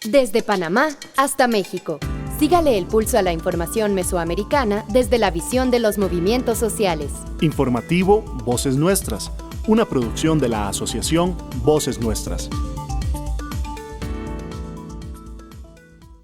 Desde Panamá hasta México. Sígale el pulso a la información mesoamericana desde la visión de los movimientos sociales. Informativo Voces Nuestras, una producción de la Asociación Voces Nuestras.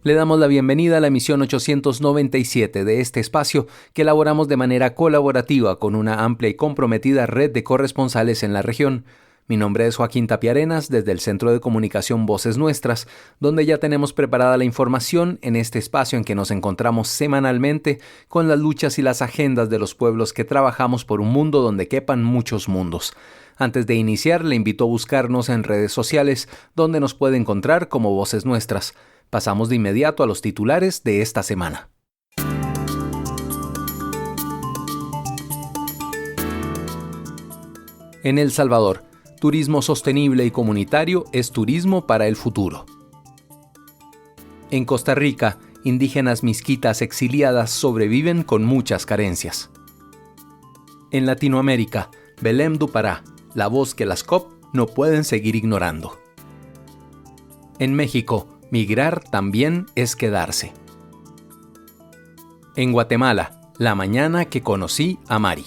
Le damos la bienvenida a la emisión 897 de este espacio que elaboramos de manera colaborativa con una amplia y comprometida red de corresponsales en la región. Mi nombre es Joaquín Tapiarenas, desde el Centro de Comunicación Voces Nuestras, donde ya tenemos preparada la información en este espacio en que nos encontramos semanalmente con las luchas y las agendas de los pueblos que trabajamos por un mundo donde quepan muchos mundos. Antes de iniciar, le invito a buscarnos en redes sociales, donde nos puede encontrar como Voces Nuestras. Pasamos de inmediato a los titulares de esta semana. En El Salvador, turismo sostenible y comunitario es turismo para el futuro. En Costa Rica, indígenas misquitas exiliadas sobreviven con muchas carencias. En Latinoamérica, Belém do Pará, la voz que las COP no pueden seguir ignorando. En México, migrar también es quedarse. En Guatemala, la mañana que conocí a Mari.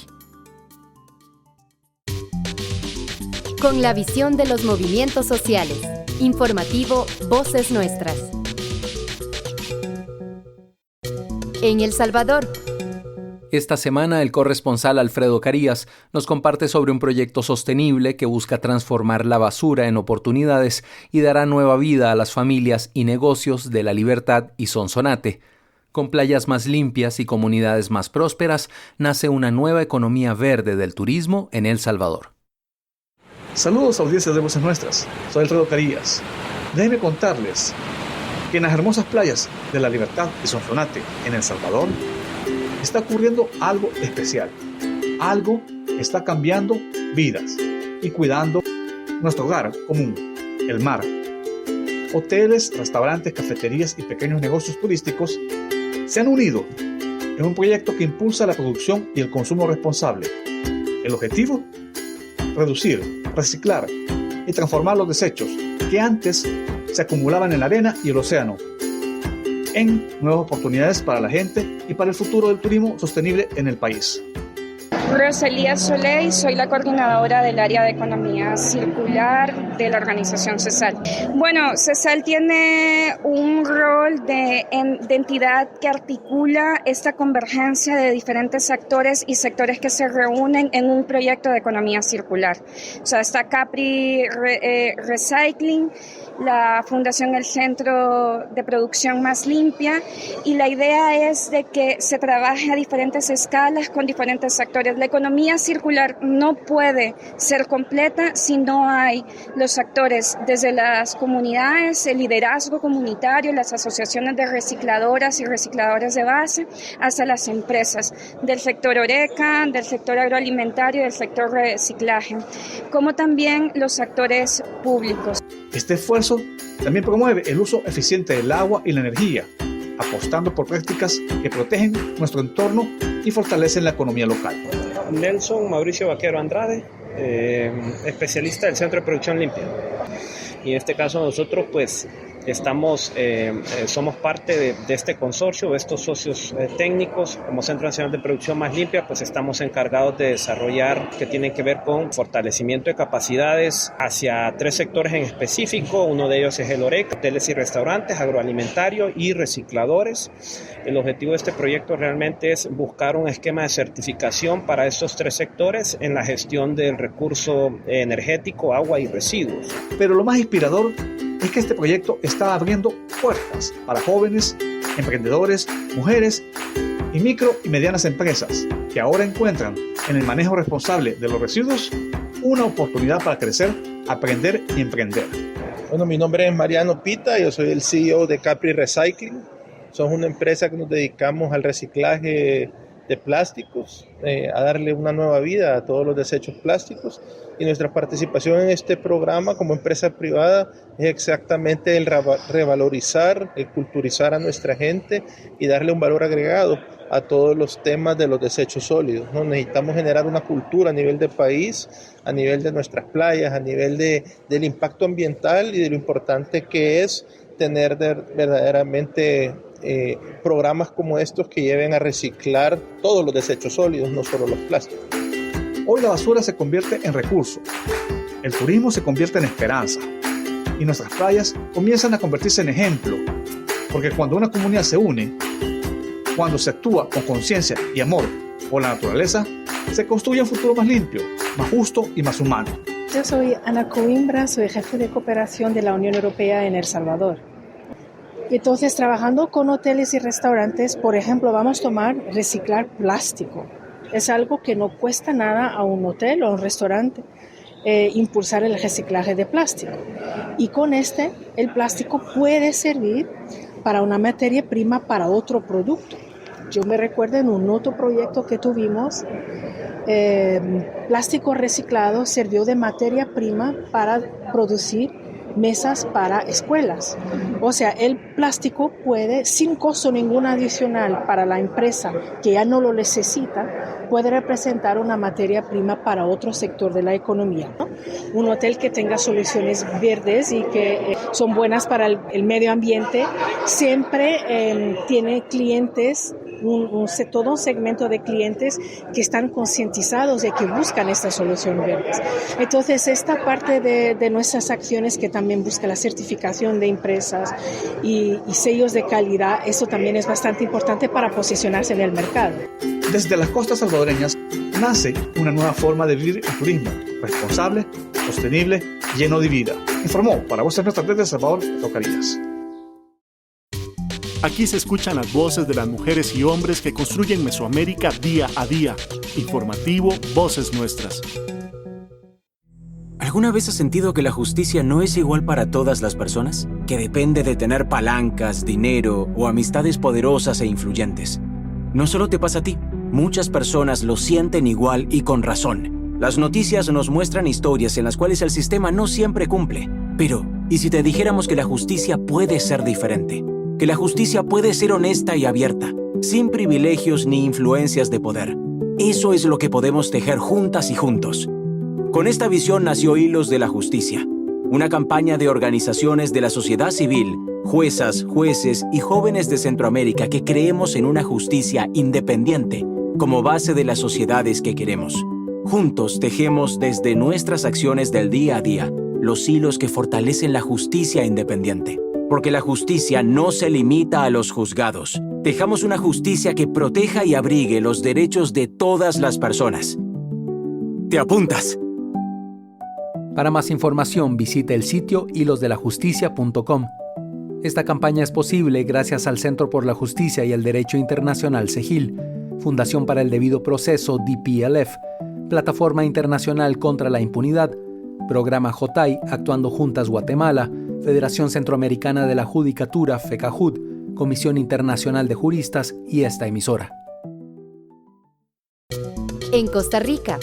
Con la visión de los movimientos sociales. Informativo Voces Nuestras. En El Salvador. Esta semana el corresponsal Alfredo Carías nos comparte sobre un proyecto sostenible que busca transformar la basura en oportunidades y dará nueva vida a las familias y negocios de La Libertad y Sonsonate. Con playas más limpias y comunidades más prósperas, nace una nueva economía verde del turismo en El Salvador. Saludos a audiencias de Voces Nuestras, soy Alfredo Carías. Déjenme contarles que en las hermosas playas de La Libertad y Sonsonate en El Salvador está ocurriendo algo especial, algo que está cambiando vidas y cuidando nuestro hogar común, el mar. Hoteles, restaurantes, cafeterías y pequeños negocios turísticos se han unido en un proyecto que impulsa la producción y el consumo responsable. El objetivo: reducir, reciclar y transformar los desechos que antes se acumulaban en la arena y el océano en nuevas oportunidades para la gente y para el futuro del turismo sostenible en el país. Rosalía Soleil, soy la coordinadora del área de economía circular de la organización CESAL. Bueno, CESAL tiene un rol de entidad que articula esta convergencia de diferentes actores y sectores que se reúnen en un proyecto de economía circular. O sea, está Capri Recycling, la Fundación El Centro de Producción Más Limpia, y la idea es de que se trabaje a diferentes escalas con diferentes actores. La economía circular no puede ser completa si no hay los actores desde las comunidades, el liderazgo comunitario, las asociaciones de recicladoras y recicladores de base, hasta las empresas del sector Oreca, del sector agroalimentario, del sector reciclaje, como también los actores públicos. Este esfuerzo también promueve el uso eficiente del agua y la energía, apostando por prácticas que protegen nuestro entorno y fortalecen la economía local. Nelson Mauricio Vaquero Andrade, especialista del Centro de Producción Limpia. Y en este caso nosotros somos parte de este consorcio, de estos socios técnicos. Como Centro Nacional de Producción Más Limpia, pues estamos encargados de desarrollar que tienen que ver con fortalecimiento de capacidades hacia 3 sectores en específico. Uno de ellos es el Oreca, hoteles y restaurantes, agroalimentario y recicladores. El objetivo de este proyecto realmente es buscar un esquema de certificación para estos 3 sectores en la gestión del recurso energético, agua y residuos. Pero lo más inspirador es que este proyecto está abriendo puertas para jóvenes, emprendedores, mujeres y micro y medianas empresas que ahora encuentran en el manejo responsable de los residuos una oportunidad para crecer, aprender y emprender. Bueno, mi nombre es Mariano Pita, yo soy el CEO de Capri Recycling. Somos una empresa que nos dedicamos al reciclaje de plásticos, a darle una nueva vida a todos los desechos plásticos, y nuestra participación en este programa como empresa privada es exactamente el revalorizar, el culturizar a nuestra gente y darle un valor agregado a todos los temas de los desechos sólidos, ¿no? Necesitamos generar una cultura a nivel de país, a nivel de nuestras playas, a nivel del impacto ambiental y de lo importante que es tener verdaderamente programas como estos que lleven a reciclar todos los desechos sólidos, no solo los plásticos. Hoy la basura se convierte en recurso, el turismo se convierte en esperanza y nuestras playas comienzan a convertirse en ejemplo, porque cuando una comunidad se une, cuando se actúa con conciencia y amor por la naturaleza, se construye un futuro más limpio, más justo y más humano. Yo soy Ana Coimbra, soy jefe de cooperación de la Unión Europea en El Salvador. Entonces, trabajando con hoteles y restaurantes, por ejemplo, vamos a reciclar plástico. Es algo que no cuesta nada a un hotel o a un restaurante impulsar el reciclaje de plástico. Y con el plástico puede servir para una materia prima para otro producto. Yo me recuerdo en un otro proyecto que tuvimos, plástico reciclado sirvió de materia prima para producir mesas para escuelas. O sea, el plástico puede, sin costo ningún adicional para la empresa que ya no lo necesita, puede representar una materia prima para otro sector de la economía, ¿no? Un hotel que tenga soluciones verdes y que son buenas para el medio ambiente, siempre tiene clientes, todo un segmento de clientes que están concientizados y que buscan esta solución verdes. Entonces, esta parte de nuestras acciones que también busca la certificación de empresas y sellos de calidad, eso también es bastante importante para posicionarse en el mercado. Desde las costas salvadoreñas nace una nueva forma de vivir el turismo, responsable, sostenible, lleno de vida. Informó para Voces Nuestras desde El Salvador, Pedro Carías. Aquí se escuchan las voces de las mujeres y hombres que construyen Mesoamérica día a día. Informativo Voces Nuestras. ¿Alguna vez has sentido que la justicia no es igual para todas las personas? Que depende de tener palancas, dinero o amistades poderosas e influyentes. No solo te pasa a ti, muchas personas lo sienten igual y con razón. Las noticias nos muestran historias en las cuales el sistema no siempre cumple. Pero, ¿y si te dijéramos que la justicia puede ser diferente? Que la justicia puede ser honesta y abierta, sin privilegios ni influencias de poder. Eso es lo que podemos tejer juntas y juntos. Con esta visión nació Hilos de la Justicia, una campaña de organizaciones de la sociedad civil, juezas, jueces y jóvenes de Centroamérica que creemos en una justicia independiente como base de las sociedades que queremos. Juntos tejemos desde nuestras acciones del día a día los hilos que fortalecen la justicia independiente. Porque la justicia no se limita a los juzgados. Tejamos una justicia que proteja y abrigue los derechos de todas las personas. ¿Te apuntas? Para más información, visite el sitio hilosdelajusticia.com. Esta campaña es posible gracias al Centro por la Justicia y el Derecho Internacional CEGIL, Fundación para el Debido Proceso DPLF, Plataforma Internacional contra la Impunidad, Programa JOTAI Actuando Juntas Guatemala, Federación Centroamericana de la Judicatura, FECAJUD, Comisión Internacional de Juristas y esta emisora. En Costa Rica.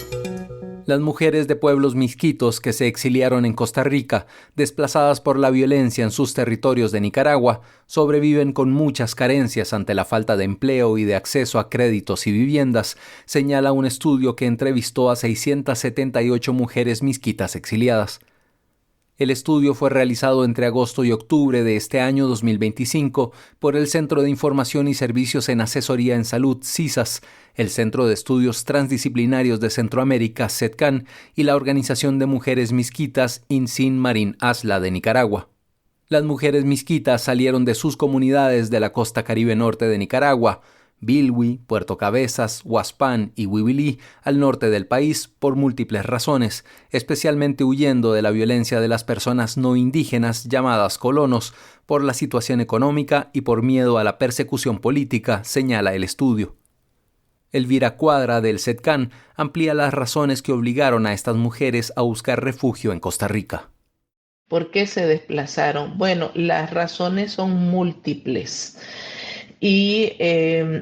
Las mujeres de pueblos misquitos que se exiliaron en Costa Rica, desplazadas por la violencia en sus territorios de Nicaragua, sobreviven con muchas carencias ante la falta de empleo y de acceso a créditos y viviendas, señala un estudio que entrevistó a 678 mujeres misquitas exiliadas. El estudio fue realizado entre agosto y octubre de este año 2025 por el Centro de Información y Servicios en Asesoría en Salud, CISAS, el Centro de Estudios Transdisciplinarios de Centroamérica, CETCAN, y la Organización de Mujeres Misquitas, INSIN Marín Asla de Nicaragua. Las mujeres misquitas salieron de sus comunidades de la costa caribe norte de Nicaragua, Bilwi, Puerto Cabezas, Huaspán y Huibilí, al norte del país, por múltiples razones, especialmente huyendo de la violencia de las personas no indígenas llamadas colonos, por la situación económica y por miedo a la persecución política, señala el estudio. Elvira Cuadra, del CETCAN, amplía las razones que obligaron a estas mujeres a buscar refugio en Costa Rica. ¿Por qué se desplazaron? Bueno, las razones son múltiples. Y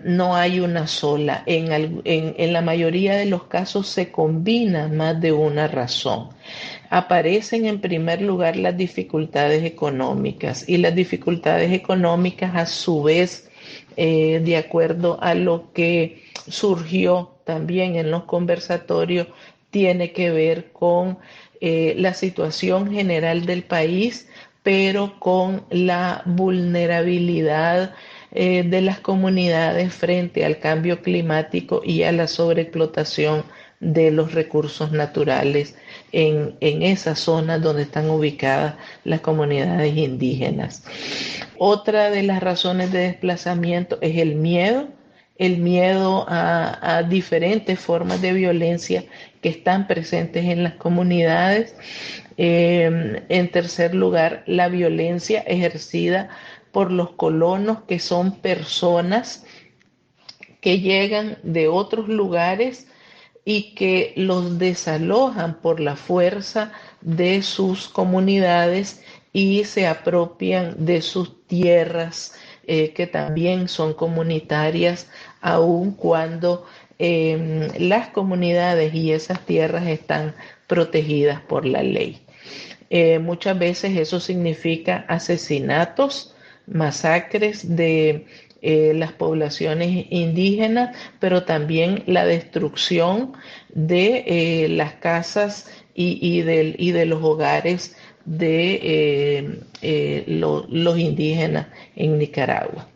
no hay una sola. En la mayoría de los casos se combinan más de una razón. Aparecen en primer lugar las dificultades económicas, y las dificultades económicas a su vez, de acuerdo a lo que surgió también en los conversatorios, tiene que ver con la situación general del país, pero con la vulnerabilidad de las comunidades frente al cambio climático y a la sobreexplotación de los recursos naturales en esas zonas donde están ubicadas las comunidades indígenas. Otra de las razones de desplazamiento es el miedo a diferentes formas de violencia que están presentes en las comunidades. En tercer lugar, la violencia ejercida por los colonos, que son personas que llegan de otros lugares y que los desalojan por la fuerza de sus comunidades y se apropian de sus tierras, que también son comunitarias, aun cuando las comunidades y esas tierras están protegidas por la ley. Muchas veces eso significa asesinatos, masacres de las poblaciones indígenas, pero también la destrucción de las casas y de los hogares de los indígenas en Nicaragua.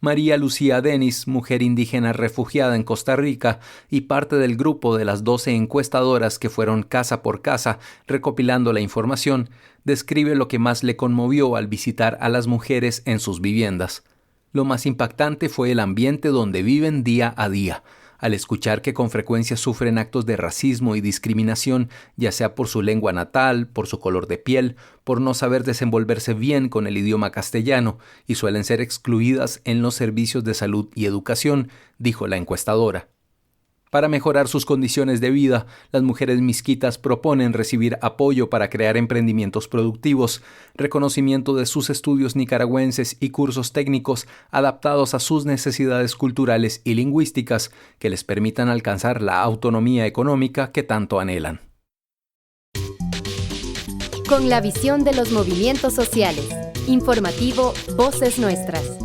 María Lucía Denis, mujer indígena refugiada en Costa Rica y parte del grupo de las 12 encuestadoras que fueron casa por casa recopilando la información, describe lo que más le conmovió al visitar a las mujeres en sus viviendas. Lo más impactante fue el ambiente donde viven día a día, al escuchar que con frecuencia sufren actos de racismo y discriminación, ya sea por su lengua natal, por su color de piel, por no saber desenvolverse bien con el idioma castellano, y suelen ser excluidas en los servicios de salud y educación, dijo la encuestadora. Para mejorar sus condiciones de vida, las mujeres misquitas proponen recibir apoyo para crear emprendimientos productivos, reconocimiento de sus estudios nicaragüenses y cursos técnicos adaptados a sus necesidades culturales y lingüísticas que les permitan alcanzar la autonomía económica que tanto anhelan. Con la visión de los movimientos sociales. Informativo Voces Nuestras.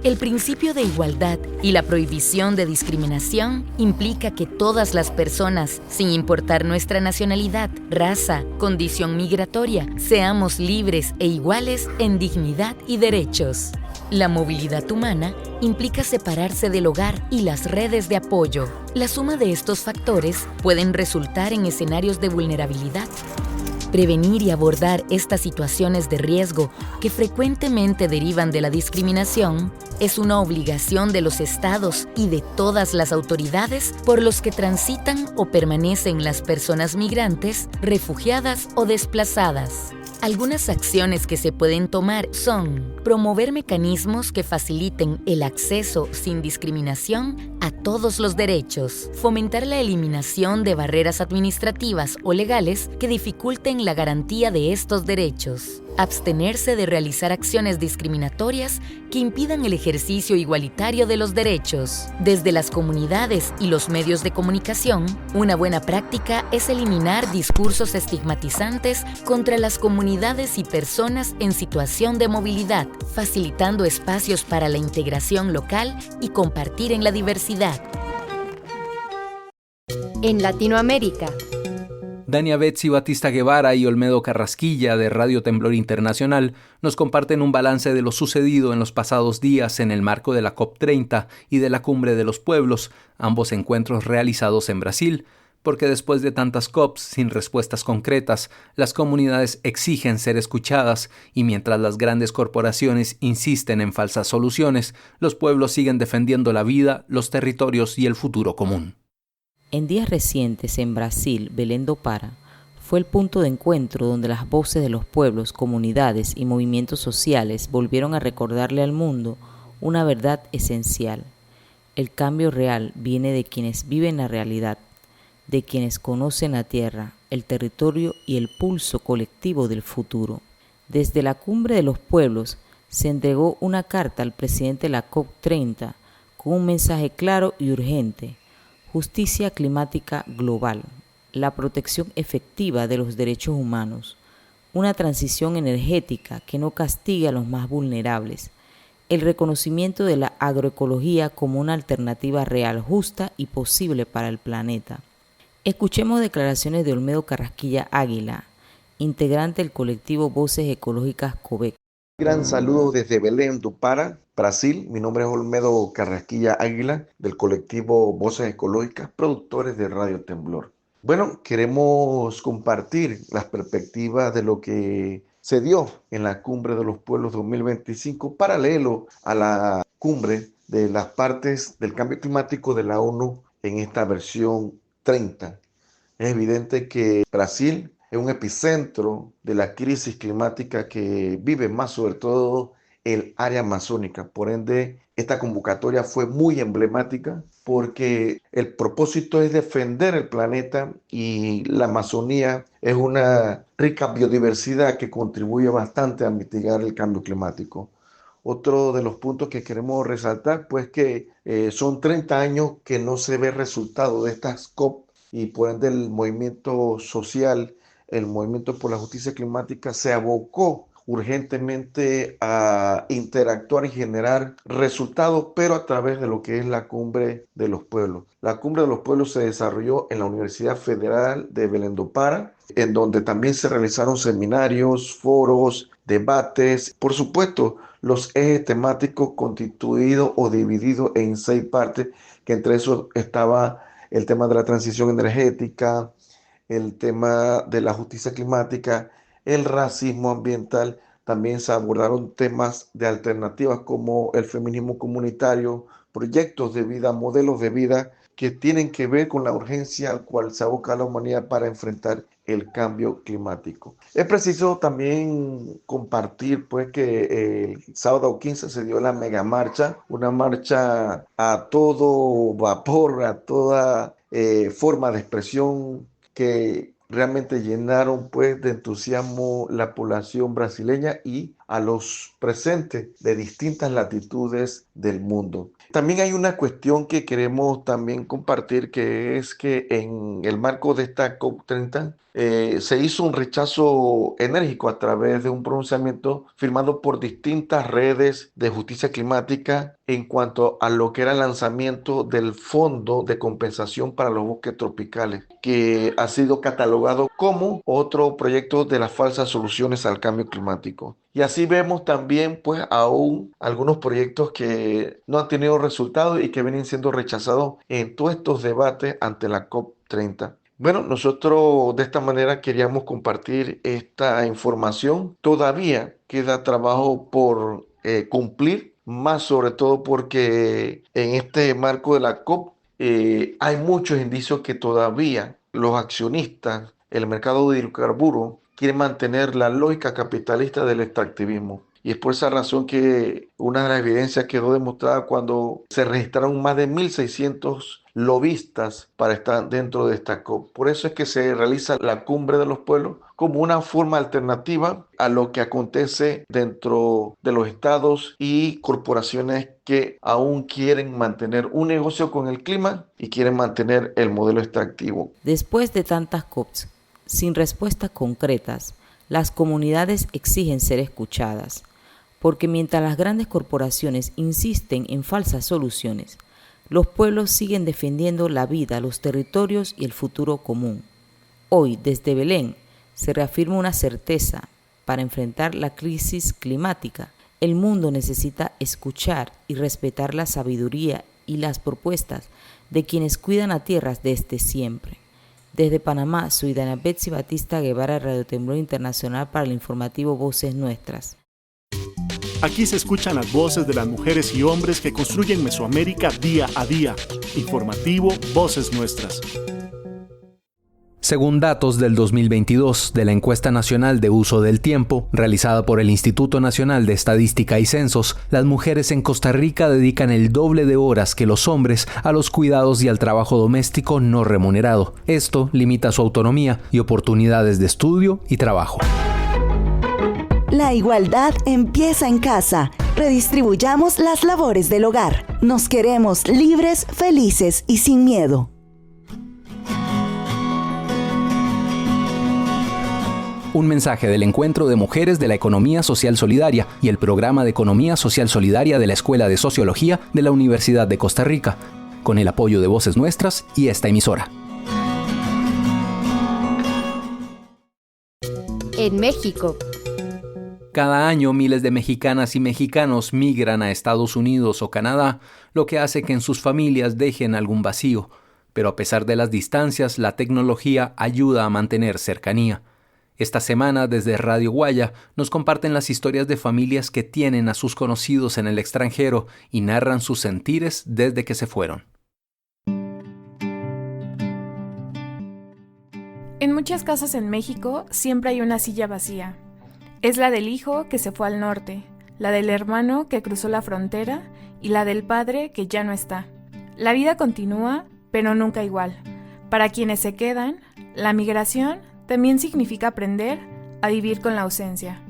El principio de igualdad y la prohibición de discriminación implica que todas las personas, sin importar nuestra nacionalidad, raza, condición migratoria, seamos libres e iguales en dignidad y derechos. La movilidad humana implica separarse del hogar y las redes de apoyo. La suma de estos factores pueden resultar en escenarios de vulnerabilidad. Prevenir y abordar estas situaciones de riesgo que frecuentemente derivan de la discriminación es una obligación de los estados y de todas las autoridades por los que transitan o permanecen las personas migrantes, refugiadas o desplazadas. Algunas acciones que se pueden tomar son promover mecanismos que faciliten el acceso sin discriminación a todos los derechos, fomentar la eliminación de barreras administrativas o legales que dificulten la garantía de estos derechos, abstenerse de realizar acciones discriminatorias que impidan el ejercicio igualitario de los derechos. Desde las comunidades y los medios de comunicación, una buena práctica es eliminar discursos estigmatizantes contra las comunidades y personas en situación de movilidad, facilitando espacios para la integración local y compartir en la diversidad. En Latinoamérica. Dania Betsy Batista Guevara y Olmedo Carrasquilla de Radio Temblor Internacional nos comparten un balance de lo sucedido en los pasados días en el marco de la COP30 y de la Cumbre de los Pueblos, ambos encuentros realizados en Brasil, porque después de tantas COPs sin respuestas concretas, las comunidades exigen ser escuchadas y mientras las grandes corporaciones insisten en falsas soluciones, los pueblos siguen defendiendo la vida, los territorios y el futuro común. En días recientes en Brasil, Belém do Pará fue el punto de encuentro donde las voces de los pueblos, comunidades y movimientos sociales volvieron a recordarle al mundo una verdad esencial. El cambio real viene de quienes viven la realidad, de quienes conocen la tierra, el territorio y el pulso colectivo del futuro. Desde la Cumbre de los Pueblos se entregó una carta al presidente de la COP30 con un mensaje claro y urgente: justicia climática global, la protección efectiva de los derechos humanos, una transición energética que no castigue a los más vulnerables, el reconocimiento de la agroecología como una alternativa real, justa y posible para el planeta. Escuchemos declaraciones de Olmedo Carrasquilla Águila, integrante del colectivo Voces Ecológicas COVEC. Gran saludo desde Belém do Pará, Brasil. Mi nombre es Olmedo Carrasquilla Águila, del colectivo Voces Ecológicas, productores de Radio Temblor. Bueno, queremos compartir las perspectivas de lo que se dio en la Cumbre de los Pueblos 2025, paralelo a la Cumbre de las Partes del Cambio Climático de la ONU en esta versión 30. Es evidente que Brasil es un epicentro de la crisis climática que vive más sobre todo el área amazónica. Por ende, esta convocatoria fue muy emblemática porque el propósito es defender el planeta y la Amazonía es una rica biodiversidad que contribuye bastante a mitigar el cambio climático. Otro de los puntos que queremos resaltar, pues que son 30 años que no se ve resultado de estas COP y por ende el movimiento social, el movimiento por la justicia climática se abocó urgentemente a interactuar y generar resultados, pero a través de lo que es la Cumbre de los Pueblos. La Cumbre de los Pueblos se desarrolló en la Universidad Federal de Belém do Pará, en donde también se realizaron seminarios, foros, debates, por supuesto, los ejes temáticos constituidos o divididos en 6 partes, que entre esos estaba el tema de la transición energética, el tema de la justicia climática, el racismo ambiental. También se abordaron temas de alternativas como el feminismo comunitario, proyectos de vida, modelos de vida que tienen que ver con la urgencia al cual se aboca la humanidad para enfrentar el cambio climático. Es preciso también compartir pues que el sábado 15 se dio la mega marcha, una marcha a todo vapor, a toda forma de expresión que realmente llenaron pues de entusiasmo la población brasileña y a los presentes de distintas latitudes del mundo. También hay una cuestión que queremos también compartir, que es que en el marco de esta COP30 se hizo un rechazo enérgico a través de un pronunciamiento firmado por distintas redes de justicia climática en cuanto a lo que era el lanzamiento del Fondo de Compensación para los Bosques Tropicales, que ha sido catalogado como otro proyecto de las falsas soluciones al cambio climático. Y así vemos también pues aún algunos proyectos que no han tenido resultados y que vienen siendo rechazados en todos estos debates ante la COP30. Bueno, nosotros de esta manera queríamos compartir esta información. Todavía queda trabajo por cumplir, más sobre todo porque en este marco de la COP hay muchos indicios que todavía los accionistas, el mercado de hidrocarburos, quieren mantener la lógica capitalista del extractivismo. Y es por esa razón que una de las evidencias quedó demostrada cuando se registraron más de 1.600 lobistas para estar dentro de esta COP. Por eso es que se realiza la Cumbre de los Pueblos como una forma alternativa a lo que acontece dentro de los estados y corporaciones que aún quieren mantener un negocio con el clima y quieren mantener el modelo extractivo. Después de tantas COPs, sin respuestas concretas, las comunidades exigen ser escuchadas, porque mientras las grandes corporaciones insisten en falsas soluciones, los pueblos siguen defendiendo la vida, los territorios y el futuro común. Hoy, desde Belén, se reafirma una certeza: para enfrentar la crisis climática, el mundo necesita escuchar y respetar la sabiduría y las propuestas de quienes cuidan a tierras desde siempre. Desde Panamá, soy Dana Betsy Batista Guevara, Radio Temblor Internacional, para el informativo Voces Nuestras. Aquí se escuchan las voces de las mujeres y hombres que construyen Mesoamérica día a día. Informativo Voces Nuestras. Según datos del 2022 de la Encuesta Nacional de Uso del Tiempo, realizada por el Instituto Nacional de Estadística y Censos, las mujeres en Costa Rica dedican el doble de horas que los hombres a los cuidados y al trabajo doméstico no remunerado. Esto limita su autonomía y oportunidades de estudio y trabajo. La igualdad empieza en casa. Redistribuyamos las labores del hogar. Nos queremos libres, felices y sin miedo. Un mensaje del Encuentro de Mujeres de la Economía Social Solidaria y el Programa de Economía Social Solidaria de la Escuela de Sociología de la Universidad de Costa Rica, con el apoyo de Voces Nuestras y esta emisora. En México. Cada año miles de mexicanas y mexicanos migran a Estados Unidos o Canadá, lo que hace que en sus familias dejen algún vacío. Pero a pesar de las distancias, la tecnología ayuda a mantener cercanía. Esta semana, desde Radio Guaya, nos comparten las historias de familias que tienen a sus conocidos en el extranjero y narran sus sentires desde que se fueron. En muchas casas en México siempre hay una silla vacía. Es la del hijo que se fue al norte, la del hermano que cruzó la frontera y la del padre que ya no está. La vida continúa, pero nunca igual. Para quienes se quedan, la migración también significa aprender a vivir con la ausencia.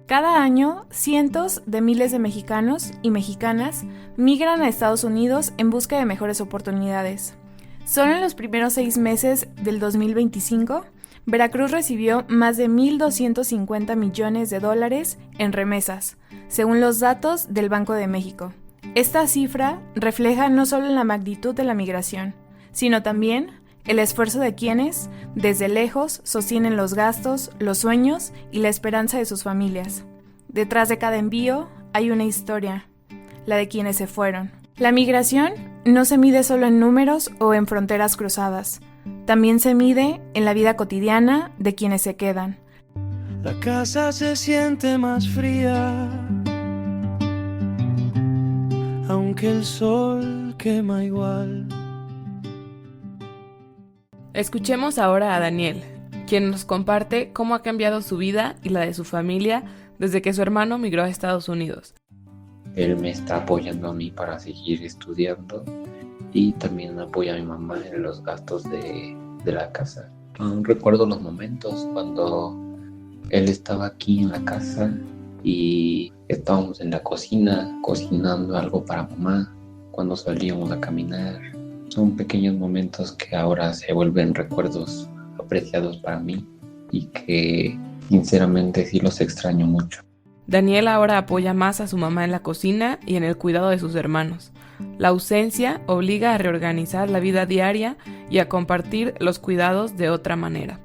Cada año, cientos de miles de mexicanos y mexicanas migran a Estados Unidos en busca de mejores oportunidades. Solo en los primeros 6 meses del 2025, Veracruz recibió más de $1,250 millones en remesas, según los datos del Banco de México. Esta cifra refleja no solo la magnitud de la migración, sino también el esfuerzo de quienes, desde lejos, sostienen los gastos, los sueños y la esperanza de sus familias. Detrás de cada envío hay una historia, la de quienes se fueron. La migración no se mide solo en números o en fronteras cruzadas. También se mide en la vida cotidiana de quienes se quedan. La casa se siente más fría, aunque el sol quema igual. Escuchemos ahora a Daniel, quien nos comparte cómo ha cambiado su vida y la de su familia desde que su hermano migró a Estados Unidos. Él me está apoyando a mí para seguir estudiando y también apoya a mi mamá en los gastos de la casa. Aún recuerdo los momentos cuando él estaba aquí en la casa y estábamos en la cocina cocinando algo para mamá, cuando salíamos a caminar. Son pequeños momentos que ahora se vuelven recuerdos apreciados para mí y que sinceramente sí los extraño mucho. Daniel ahora apoya más a su mamá en la cocina y en el cuidado de sus hermanos. La ausencia obliga a reorganizar la vida diaria y a compartir los cuidados de otra manera.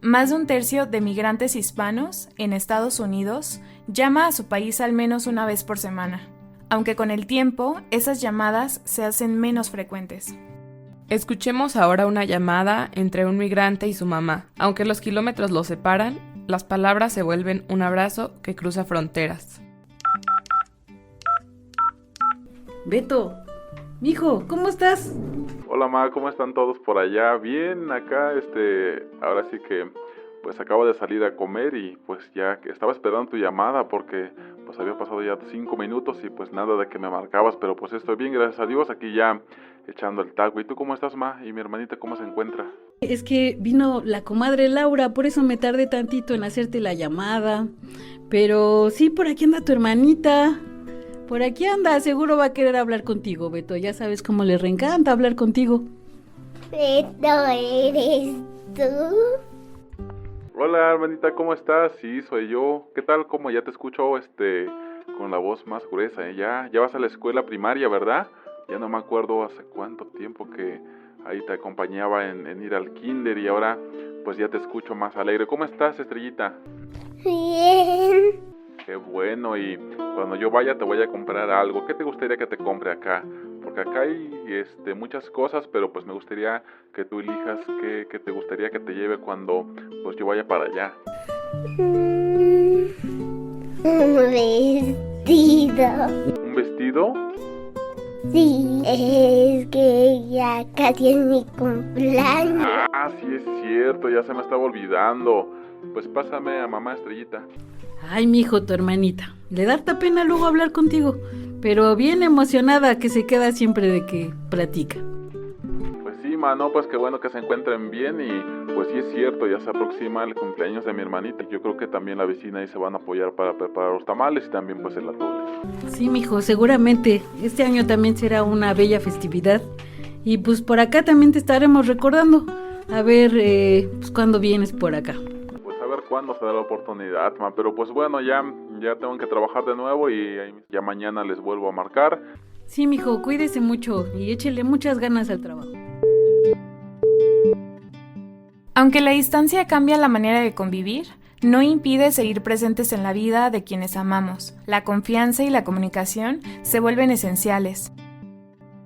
Más de 1/3 de migrantes hispanos en Estados Unidos llama a su país al menos una vez por semana, aunque con el tiempo esas llamadas se hacen menos frecuentes. Escuchemos ahora una llamada entre un migrante y su mamá. Aunque los kilómetros los separan, las palabras se vuelven un abrazo que cruza fronteras. Beto, mijo, ¿cómo estás? Hola, ma, ¿cómo están todos por allá? Bien, acá, ahora sí que, pues acabo de salir a comer y pues ya estaba esperando tu llamada porque pues había pasado ya 5 minutos y pues nada de que me marcabas, pero pues estoy bien, gracias a Dios, aquí ya echando el taco. ¿Y tú cómo estás, ma? ¿Y mi hermanita cómo se encuentra? Es que vino la comadre Laura, por eso me tardé tantito en hacerte la llamada. Pero sí, por aquí anda tu hermanita. Por aquí anda, seguro va a querer hablar contigo, Beto. Ya sabes cómo le reencanta hablar contigo. Beto, ¿eres tú? Hola, hermanita, ¿cómo estás? Sí, soy yo. ¿Qué tal? ¿Cómo? Ya te escucho, con la voz más gruesa, ¿eh? Ya vas a la escuela primaria, ¿verdad? Ya no me acuerdo hace cuánto tiempo que ahí te acompañaba en ir al kinder y ahora pues ya te escucho más alegre. ¿Cómo estás, Estrellita? Bien. Qué bueno, y cuando yo vaya te voy a comprar algo. ¿Qué te gustaría que te compre acá? Porque acá hay muchas cosas, pero pues me gustaría que tú elijas qué te gustaría que te lleve cuando pues yo vaya para allá. Un vestido. ¿Un vestido? Sí, es que ya casi es mi cumpleaños. Ah, sí es cierto, ya se me estaba olvidando. Pues pásame a mamá, Estrellita. Ay, mijo, tu hermanita. Le da harta pena luego hablar contigo, pero bien emocionada que se queda siempre de que platica. Pues sí, mano, pues qué bueno que se encuentren bien y pues sí es cierto, ya se aproxima el cumpleaños de mi hermanita. Yo creo que también la vecina ahí se van a apoyar para preparar los tamales y también pues el atole. Sí, mijo, seguramente. Este año también será una bella festividad y pues por acá también te estaremos recordando. A ver, pues cuándo vienes por acá. Pues cuándo se da la oportunidad, pero pues bueno, ya tengo que trabajar de nuevo y ya mañana les vuelvo a marcar. Sí, mijo, cuídese mucho y échele muchas ganas al trabajo. Aunque la distancia cambia la manera de convivir, no impide seguir presentes en la vida de quienes amamos. La confianza y la comunicación se vuelven esenciales.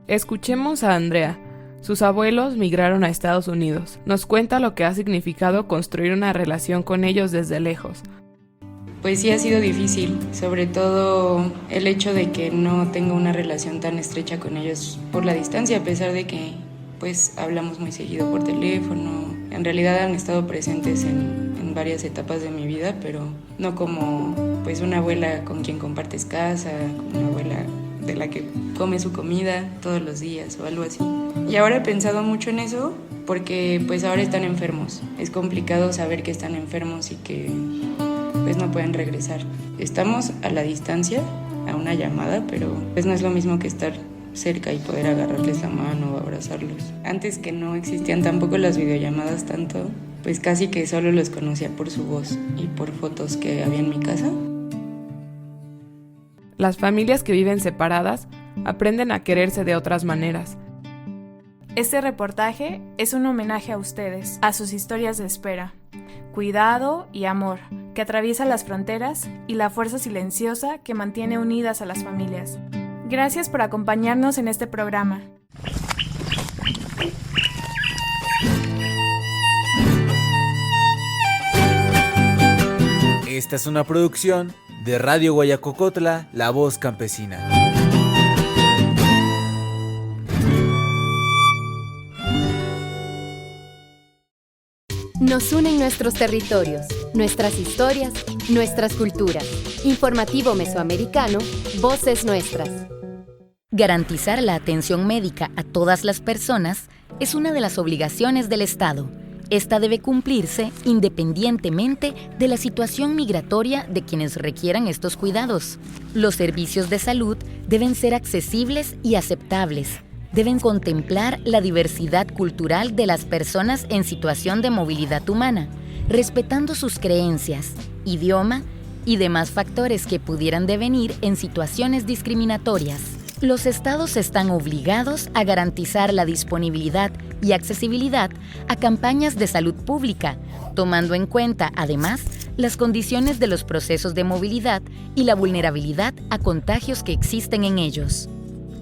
Escuchemos a Andrea. Sus abuelos migraron a Estados Unidos. Nos cuenta lo que ha significado construir una relación con ellos desde lejos. Pues sí ha sido difícil, sobre todo el hecho de que no tengo una relación tan estrecha con ellos por la distancia, a pesar de que pues hablamos muy seguido por teléfono. En realidad han estado presentes en varias etapas de mi vida, pero no como pues una abuela con quien compartes casa, como una abuela de la que come su comida todos los días o algo así. Y ahora he pensado mucho en eso porque pues ahora están enfermos. Es complicado saber que están enfermos y que pues no pueden regresar. Estamos a la distancia, a una llamada, pero pues no es lo mismo que estar cerca y poder agarrarles la mano o abrazarlos. Antes que no existían tampoco las videollamadas tanto, pues casi que solo los conocía por su voz y por fotos que había en mi casa. Las familias que viven separadas aprenden a quererse de otras maneras. Este reportaje es un homenaje a ustedes, a sus historias de espera, cuidado y amor que atraviesa las fronteras y la fuerza silenciosa que mantiene unidas a las familias. Gracias por acompañarnos en este programa. Esta es una producción de Radio Guayacocotla, La Voz Campesina. Nos unen nuestros territorios, nuestras historias, nuestras culturas. Informativo Mesoamericano, Voces Nuestras. Garantizar la atención médica a todas las personas es una de las obligaciones del Estado. Esta debe cumplirse independientemente de la situación migratoria de quienes requieran estos cuidados. Los servicios de salud deben ser accesibles y aceptables. Deben contemplar la diversidad cultural de las personas en situación de movilidad humana, respetando sus creencias, idioma y demás factores que pudieran devenir en situaciones discriminatorias. Los estados están obligados a garantizar la disponibilidad y accesibilidad a campañas de salud pública, tomando en cuenta, además, las condiciones de los procesos de movilidad y la vulnerabilidad a contagios que existen en ellos.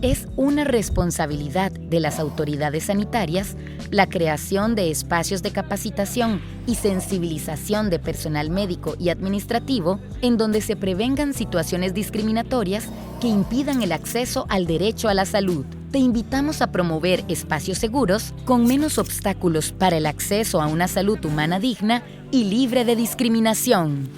Es una responsabilidad de las autoridades sanitarias la creación de espacios de capacitación y sensibilización de personal médico y administrativo en donde se prevengan situaciones discriminatorias que impidan el acceso al derecho a la salud. Te invitamos a promover espacios seguros con menos obstáculos para el acceso a una salud humana digna y libre de discriminación.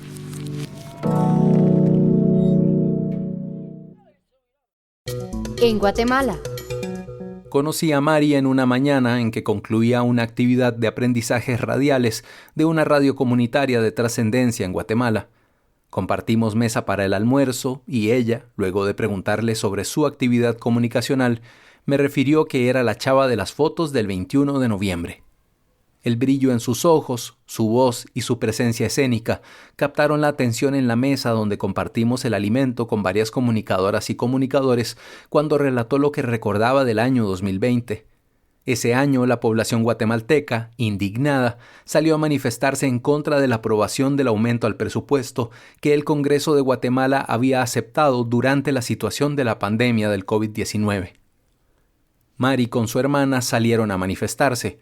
En Guatemala. Conocí a Mari en una mañana en que concluía una actividad de aprendizajes radiales de una radio comunitaria de trascendencia en Guatemala. Compartimos mesa para el almuerzo y ella, luego de preguntarle sobre su actividad comunicacional, me refirió que era la chava de las fotos del 21 de noviembre. El brillo en sus ojos, su voz y su presencia escénica captaron la atención en la mesa donde compartimos el alimento con varias comunicadoras y comunicadores cuando relató lo que recordaba del año 2020. Ese año la población guatemalteca, indignada, salió a manifestarse en contra de la aprobación del aumento al presupuesto que el Congreso de Guatemala había aceptado durante la situación de la pandemia del COVID-19. Mari con su hermana salieron a manifestarse.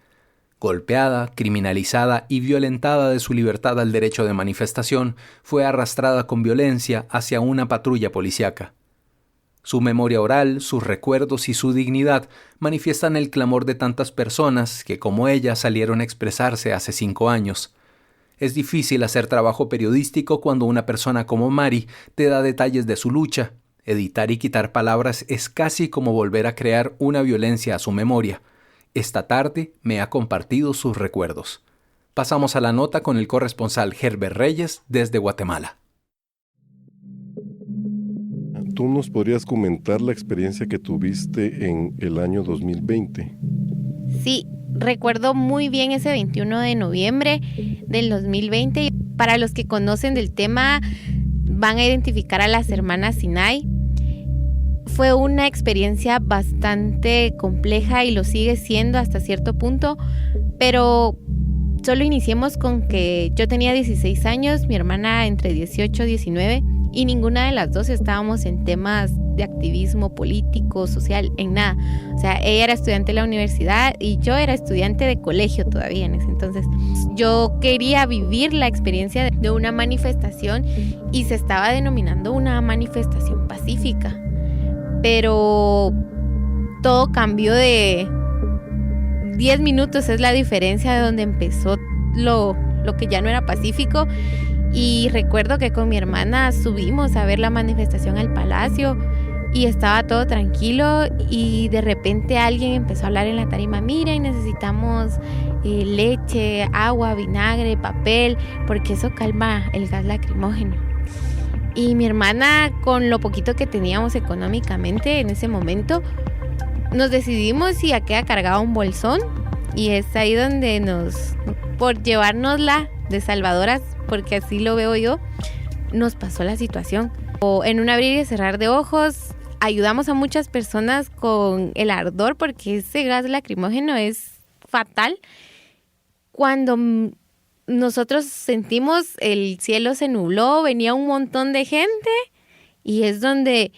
Golpeada, criminalizada y violentada de su libertad al derecho de manifestación, fue arrastrada con violencia hacia una patrulla policíaca. Su memoria oral, sus recuerdos y su dignidad manifiestan el clamor de tantas personas que, como ella, salieron a expresarse hace 5 años. Es difícil hacer trabajo periodístico cuando una persona como Mari te da detalles de su lucha. Editar y quitar palabras es casi como volver a crear una violencia a su memoria. Esta tarde me ha compartido sus recuerdos. Pasamos a la nota con el corresponsal Herbert Reyes desde Guatemala. ¿Tú nos podrías comentar la experiencia que tuviste en el año 2020? Sí, recuerdo muy bien ese 21 de noviembre del 2020. Para los que conocen del tema, van a identificar a las hermanas Sinai. Fue una experiencia bastante compleja y lo sigue siendo hasta cierto punto, pero solo iniciemos con que yo tenía 16 años, mi hermana entre 18 y 19, y ninguna de las dos estábamos en temas de activismo político, social, en nada. O sea, ella era estudiante de la universidad y yo era estudiante de colegio todavía en ese entonces. Yo quería vivir la experiencia de una manifestación y se estaba denominando una manifestación pacífica. Pero todo cambió de 10 minutos, es la diferencia de donde empezó lo que ya no era pacífico. Y recuerdo que con mi hermana subimos a ver la manifestación al palacio y estaba todo tranquilo y de repente alguien empezó a hablar en la tarima: miren, necesitamos leche, agua, vinagre, papel, porque eso calma el gas lacrimógeno. Y mi hermana, con lo poquito que teníamos económicamente en ese momento, nos decidimos y a qué cargaba un bolsón, y es ahí donde por llevárnosla de salvadoras, porque así lo veo yo, nos pasó la situación. En un abrir y cerrar de ojos, ayudamos a muchas personas con el ardor, porque ese gas lacrimógeno es fatal. Cuando nosotros sentimos el cielo se nubló, venía un montón de gente, y es donde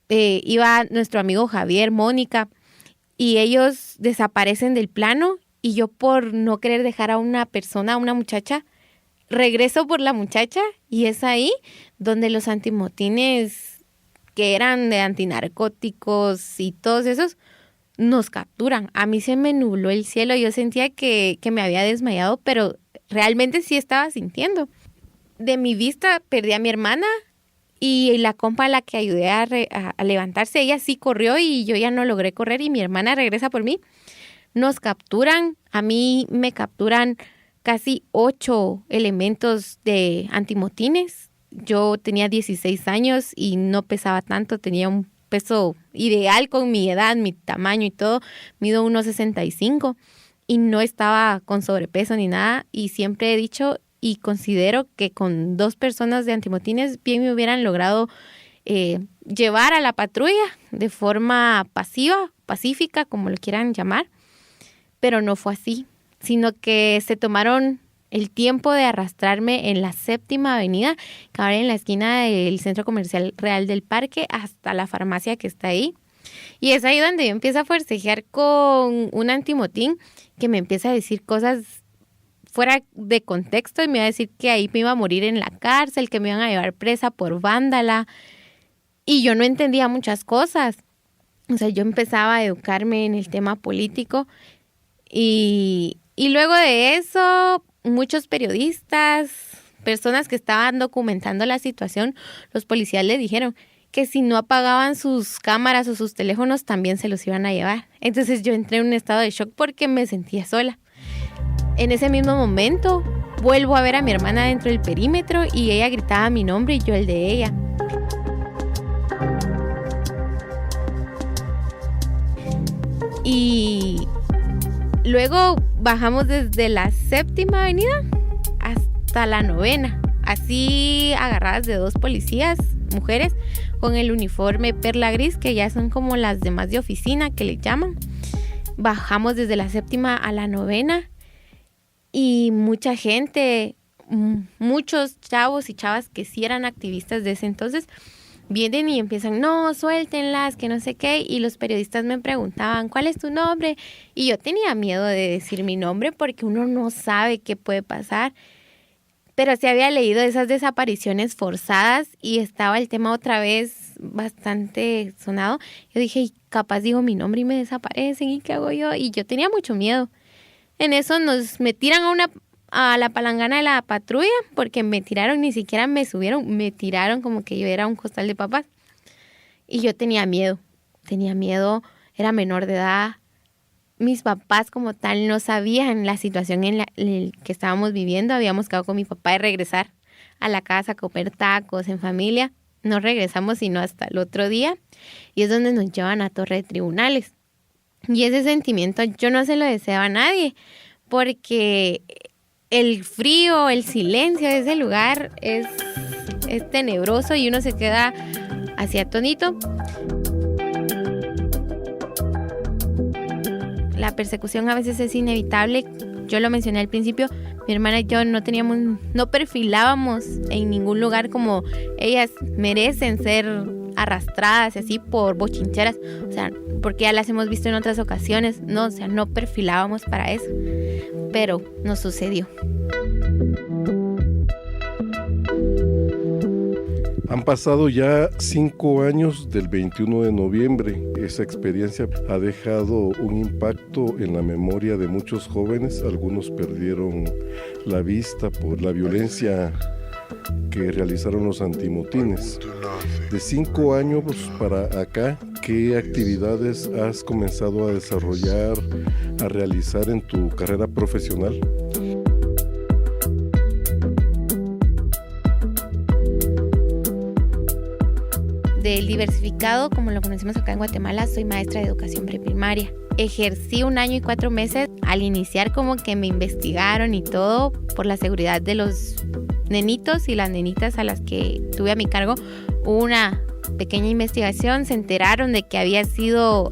iba nuestro amigo Javier, Mónica, y ellos desaparecen del plano, y yo, por no querer dejar a una persona, a una muchacha, regreso por la muchacha, y es ahí donde los antimotines, que eran de antinarcóticos y todos esos, nos capturan. A mí se me nubló el cielo, yo sentía que me había desmayado, pero realmente sí estaba sintiendo. De mi vista perdí a mi hermana, y la compa a la que ayudé a levantarse, ella sí corrió y yo ya no logré correr, y mi hermana regresa por mí. Nos capturan, a mí me capturan casi 8 elementos de antimotines. Yo tenía 16 años y no pesaba tanto, tenía un peso ideal con mi edad, mi tamaño y todo. Mido 1.65 y no estaba con sobrepeso ni nada, y siempre he dicho y considero que con 2 personas de antimotines bien me hubieran logrado llevar a la patrulla de forma pacífica, como lo quieran llamar, pero no fue así, sino que se tomaron el tiempo de arrastrarme en la 7ª Avenida, que ahora en la esquina del Centro Comercial Real del Parque, hasta la farmacia que está ahí. Y es ahí donde yo empiezo a forcejear con un antimotín que me empieza a decir cosas fuera de contexto, y me iba a decir que ahí me iba a morir en la cárcel, que me iban a llevar presa por vándala, y yo no entendía muchas cosas. O sea, yo empezaba a educarme en el tema político, y luego de eso, muchos periodistas, personas que estaban documentando la situación, los policías le dijeron que si no apagaban sus cámaras o sus teléfonos, también se los iban a llevar. Entonces yo entré en un estado de shock porque me sentía sola. En ese mismo momento, vuelvo a ver a mi hermana dentro del perímetro, y ella gritaba mi nombre y yo el de ella. Y luego bajamos desde la 7ª Avenida hasta la 9ª, así agarradas de 2 policías, mujeres, con el uniforme perla gris, que ya son como las demás de oficina que le llaman. Bajamos desde la 7ª a la 9ª, y mucha gente, muchos chavos y chavas que sí eran activistas de ese entonces, vienen y empiezan: no, suéltenlas, que no sé qué. Y los periodistas me preguntaban: ¿cuál es tu nombre? Y yo tenía miedo de decir mi nombre porque uno no sabe qué puede pasar. Pero sí había leído esas desapariciones forzadas y estaba el tema otra vez bastante sonado. Yo dije, capaz digo mi nombre y me desaparecen, ¿y qué hago yo? Y yo tenía mucho miedo. En eso me tiran a la palangana de la patrulla, porque me tiraron, ni siquiera me subieron, me tiraron como que yo era un costal de papas. Y yo tenía miedo, era menor de edad. Mis papás como tal no sabían la situación en la que estábamos viviendo. Habíamos quedado con mi papá de regresar a la casa a comer tacos en familia. No regresamos sino hasta el otro día, y es donde nos llevan a Torre de Tribunales. Y ese sentimiento yo no se lo deseaba a nadie, porque el frío, el silencio de ese lugar es tenebroso y uno se queda así atónito. La persecución a veces es inevitable. Yo lo mencioné al principio, mi hermana y yo no perfilábamos en ningún lugar como ellas merecen ser arrastradas y así por bochincheras, o sea, porque ya las hemos visto en otras ocasiones, no, o sea, no perfilábamos para eso, pero nos sucedió. Han pasado ya 5 años del 21 de noviembre. Esa experiencia ha dejado un impacto en la memoria de muchos jóvenes. Algunos perdieron la vista por la violencia que realizaron los antimotines. De 5 años para acá, ¿qué actividades has comenzado a desarrollar, a realizar en tu carrera profesional? Del diversificado, como lo conocemos acá en Guatemala, soy maestra de educación preprimaria. Ejercí 1 año y 4 meses. Al iniciar como que me investigaron y todo por la seguridad de los nenitos y las nenitas a las que tuve a mi cargo. Hubo una pequeña investigación, se enteraron de que había estado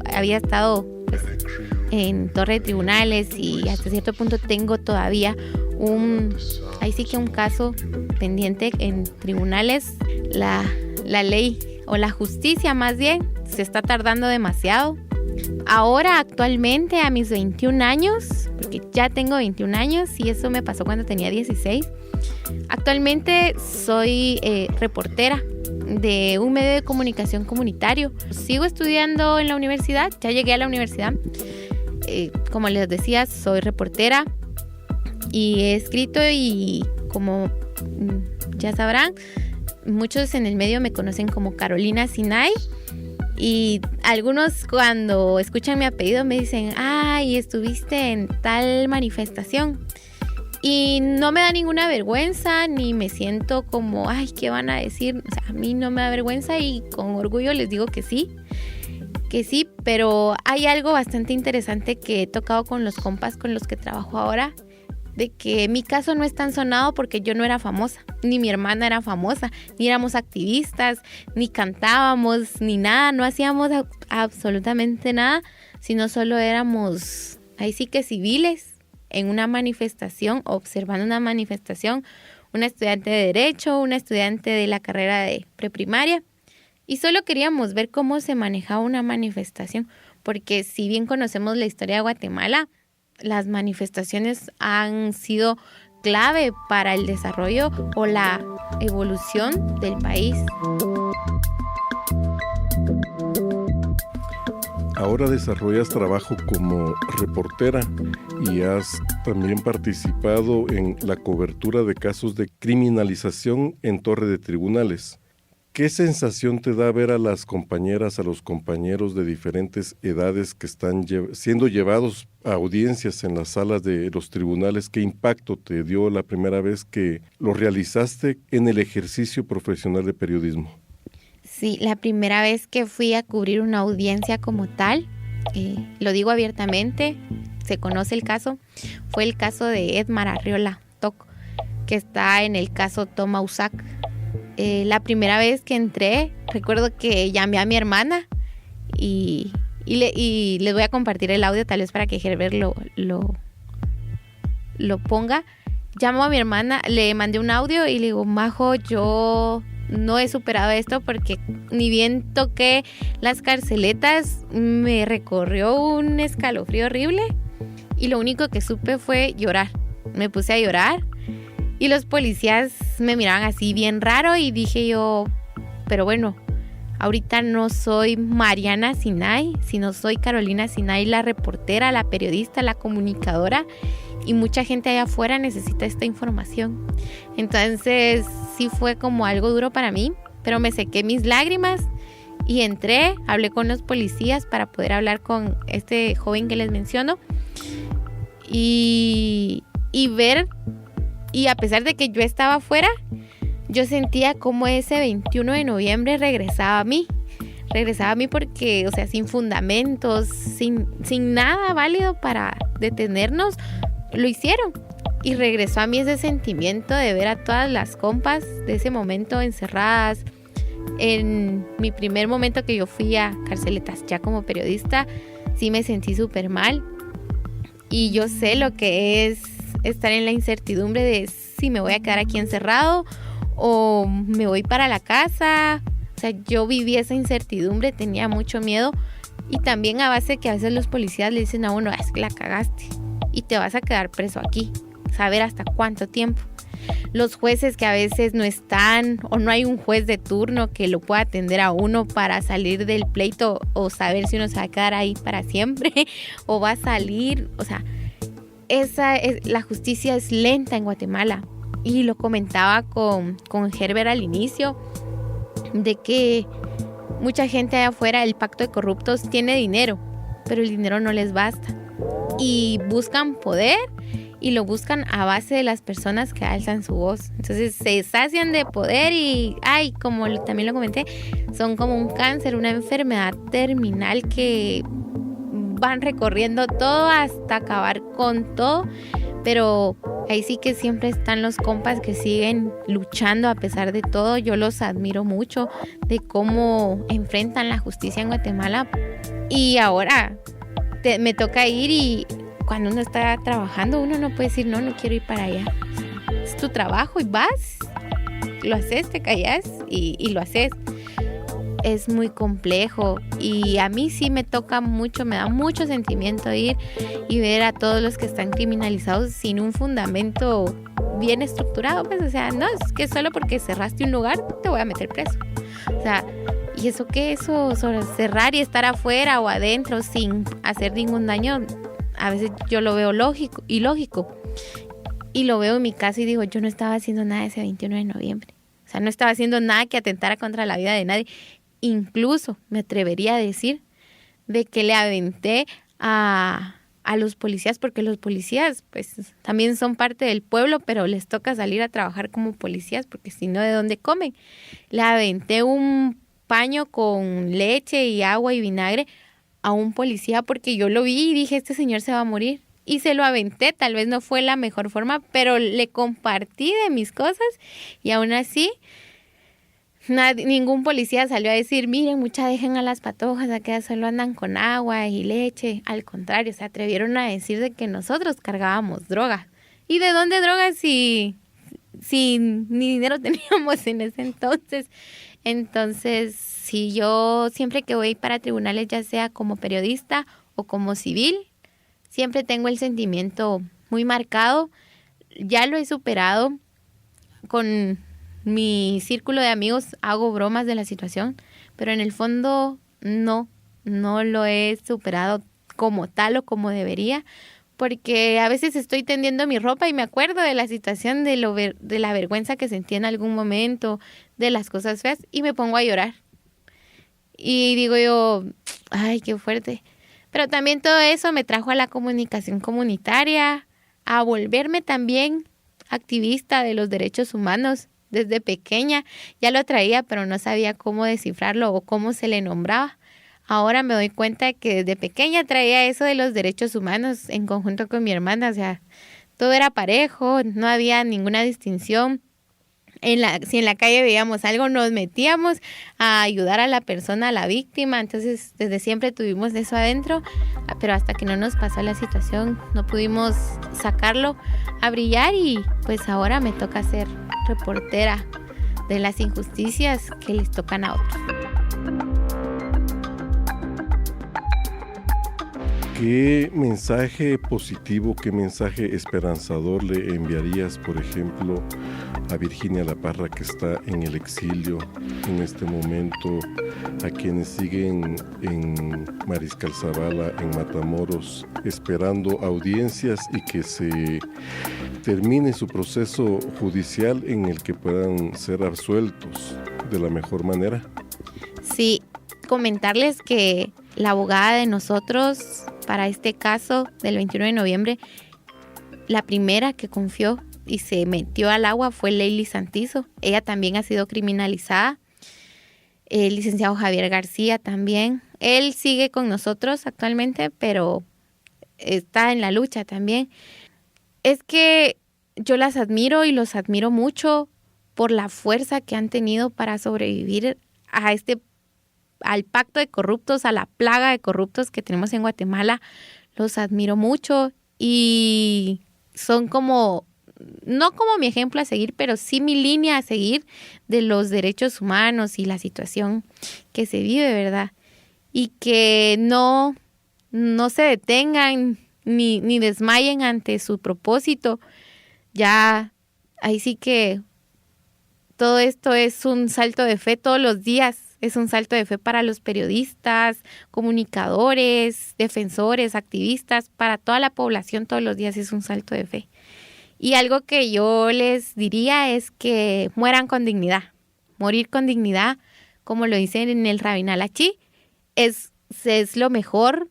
pues, en torre de tribunales y hasta cierto punto tengo todavía un caso pendiente en tribunales. La ley o la justicia más bien se está tardando demasiado. Ahora actualmente a mis 21 años, porque ya tengo 21 años y eso me pasó cuando tenía 16, actualmente soy reportera de un medio de comunicación comunitario. Sigo estudiando en la universidad, ya llegué a la universidad. Como les decía, soy reportera y he escrito y como ya sabrán, muchos en el medio me conocen como Carolina Sinay y algunos cuando escuchan mi apellido me dicen, ay, estuviste en tal manifestación. Y no me da ninguna vergüenza, ni me siento como, ay, ¿qué van a decir? O sea, a mí no me da vergüenza y con orgullo les digo que sí, pero hay algo bastante interesante que he tocado con los compas con los que trabajo ahora, de que mi caso no es tan sonado porque yo no era famosa, ni mi hermana era famosa, ni éramos activistas, ni cantábamos, ni nada, no hacíamos absolutamente nada, sino solo éramos, ahí sí que civiles, en una manifestación, observando una manifestación, una estudiante de Derecho, una estudiante de la carrera de preprimaria, y solo queríamos ver cómo se manejaba una manifestación, porque si bien conocemos la historia de Guatemala, las manifestaciones han sido clave para el desarrollo o la evolución del país. Ahora desarrollas trabajo como reportera y has también participado en la cobertura de casos de criminalización en torre de tribunales. ¿Qué sensación te da ver a las compañeras, a los compañeros de diferentes edades que están siendo llevados a audiencias en las salas de los tribunales? ¿Qué impacto te dio la primera vez que lo realizaste en el ejercicio profesional de periodismo? Sí, la primera vez que fui a cubrir una audiencia como tal, lo digo abiertamente, se conoce el caso, fue el caso de Edmar Arriola Toc, que está en el caso Toma Usac. La primera vez que entré, recuerdo que llamé a mi hermana y les voy a compartir el audio tal vez para que Herbert lo ponga. Llamo a mi hermana, le mandé un audio y le digo, Majo, yo no he superado esto porque ni bien toqué las carceletas, me recorrió un escalofrío horrible y lo único que supe fue llorar. Me puse a llorar. Y los policías me miraban así bien raro y dije yo, pero bueno, ahorita no soy Mariana Sinay, sino soy Carolina Sinay, la reportera, la periodista, la comunicadora, y mucha gente allá afuera necesita esta información. Entonces sí fue como algo duro para mí, pero me sequé mis lágrimas y entré, hablé con los policías para poder hablar con este joven que les menciono y ver. Y a pesar de que yo estaba afuera, yo sentía como ese 21 de noviembre regresaba a mí porque, o sea, sin fundamentos, sin nada válido para detenernos, lo hicieron. Y regresó a mí ese sentimiento de ver a todas las compas de ese momento encerradas. En mi primer momento que yo fui a Carceletas ya como periodista, sí me sentí súper mal. Y yo sé lo que es estar en la incertidumbre de si me voy a quedar aquí encerrado o me voy para la casa. O sea, yo viví esa incertidumbre, tenía mucho miedo. Y también a base que a veces los policías le dicen a uno, es que la cagaste y te vas a quedar preso aquí. Saber hasta cuánto tiempo. Los jueces que a veces no están o no hay un juez de turno que lo pueda atender a uno para salir del pleito o saber si uno se va a quedar ahí para siempre o va a salir. O sea, la justicia es lenta en Guatemala. Y lo comentaba con Herbert al inicio, de que mucha gente allá afuera, el pacto de corruptos, tiene dinero, pero el dinero no les basta. Y buscan poder y lo buscan a base de las personas que alzan su voz. Entonces se sacian de poder y, como también lo comenté, son como un cáncer, una enfermedad terminal que van recorriendo todo hasta acabar con todo. Pero ahí sí que siempre están los compas que siguen luchando a pesar de todo. Yo los admiro mucho de cómo enfrentan la justicia en Guatemala. Y ahora me toca ir y cuando uno está trabajando, uno no puede decir, no quiero ir para allá. Es tu trabajo y vas, lo haces, te callas y lo haces. Es muy complejo y a mí sí me toca mucho, me da mucho sentimiento ir y ver a todos los que están criminalizados sin un fundamento bien estructurado. Pues, o sea, no es que solo porque cerraste un lugar te voy a meter preso. O sea, ¿y eso qué? Eso sobre cerrar y estar afuera o adentro sin hacer ningún daño, a veces yo lo veo ilógico. Y lo veo en mi caso y digo, yo no estaba haciendo nada ese 21 de noviembre. O sea, no estaba haciendo nada que atentara contra la vida de nadie. Incluso me atrevería a decir de que le aventé a los policías, porque los policías pues también son parte del pueblo, pero les toca salir a trabajar como policías, porque si no, ¿de dónde comen? Le aventé un paño con leche y agua y vinagre a un policía porque yo lo vi y dije, este señor se va a morir. Y se lo aventé, tal vez no fue la mejor forma, pero le compartí de mis cosas y aún así ningún policía salió a decir, miren, mucha dejen a las patojas, acá solo andan con agua y leche. Al contrario, se atrevieron a decir de que nosotros cargábamos drogas. ¿Y de dónde drogas si ni dinero teníamos en ese entonces? Entonces, si yo siempre que voy para tribunales, ya sea como periodista o como civil, siempre tengo el sentimiento muy marcado. Ya lo he superado. Con mi círculo de amigos hago bromas de la situación, pero en el fondo no lo he superado como tal o como debería, porque a veces estoy tendiendo mi ropa y me acuerdo de la situación, de la vergüenza que sentí en algún momento, de las cosas feas, y me pongo a llorar. Y digo yo, ay, qué fuerte. Pero también todo eso me trajo a la comunicación comunitaria, a volverme también activista de los derechos humanos. Desde pequeña ya lo traía, pero no sabía cómo descifrarlo o cómo se le nombraba. Ahora me doy cuenta de que desde pequeña traía eso de los derechos humanos en conjunto con mi hermana. O sea, todo era parejo, no había ninguna distinción. Si en la calle veíamos algo, nos metíamos a ayudar a la persona, a la víctima. Entonces, desde siempre tuvimos eso adentro, pero hasta que no nos pasó la situación, no pudimos sacarlo a brillar y pues ahora me toca ser reportera de las injusticias que les tocan a otros. ¿Qué mensaje positivo, qué mensaje esperanzador le enviarías, por ejemplo, a Virginia La Parra, que está en el exilio en este momento, a quienes siguen en Mariscal Zavala, en Matamoros, esperando audiencias y que se termine su proceso judicial en el que puedan ser absueltos de la mejor manera? Sí, comentarles que la abogada de nosotros para este caso del 21 de noviembre, la primera que confió y se metió al agua fue Leili Santizo. Ella también ha sido criminalizada. El licenciado Javier García también. Él sigue con nosotros actualmente, pero está en la lucha también. Es que yo las admiro y los admiro mucho por la fuerza que han tenido para sobrevivir al pacto de corruptos, a la plaga de corruptos que tenemos en Guatemala. Los admiro mucho y son no como mi ejemplo a seguir, pero sí mi línea a seguir de los derechos humanos y la situación que se vive, ¿verdad? Y que no se detengan ni desmayen ante su propósito. Ya, ahí sí que todo esto es un salto de fe todos los días. Es un salto de fe para los periodistas, comunicadores, defensores, activistas, para toda la población todos los días es un salto de fe. Y algo que yo les diría es que mueran con dignidad. Morir con dignidad, como lo dicen en el Rabinal Achí, es lo mejor,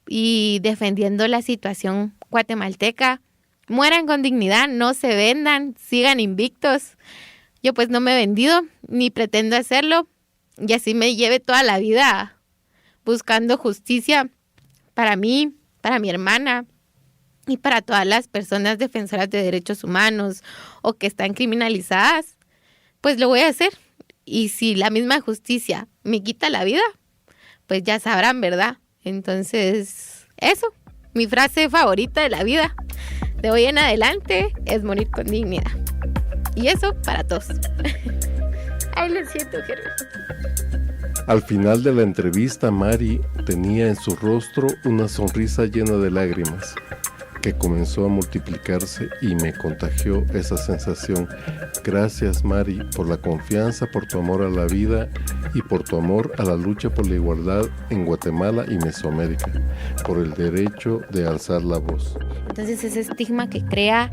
y defendiendo la situación guatemalteca. Mueran con dignidad, no se vendan, sigan invictos. Yo pues no me he vendido, ni pretendo hacerlo, y así me lleve toda la vida buscando justicia para mí, para mi hermana y para todas las personas defensoras de derechos humanos o que están criminalizadas, pues lo voy a hacer. Y si la misma justicia me quita la vida, pues ya sabrán, ¿verdad? Entonces, eso, mi frase favorita de la vida, de hoy en adelante, es morir con dignidad. Y eso para todos. Ay, lo siento, Gerber. Al final de la entrevista, Mari tenía en su rostro una sonrisa llena de lágrimas que comenzó a multiplicarse y me contagió esa sensación. Gracias, Mari, por la confianza, por tu amor a la vida y por tu amor a la lucha por la igualdad en Guatemala y Mesoamérica, por el derecho de alzar la voz. Entonces ese estigma que crea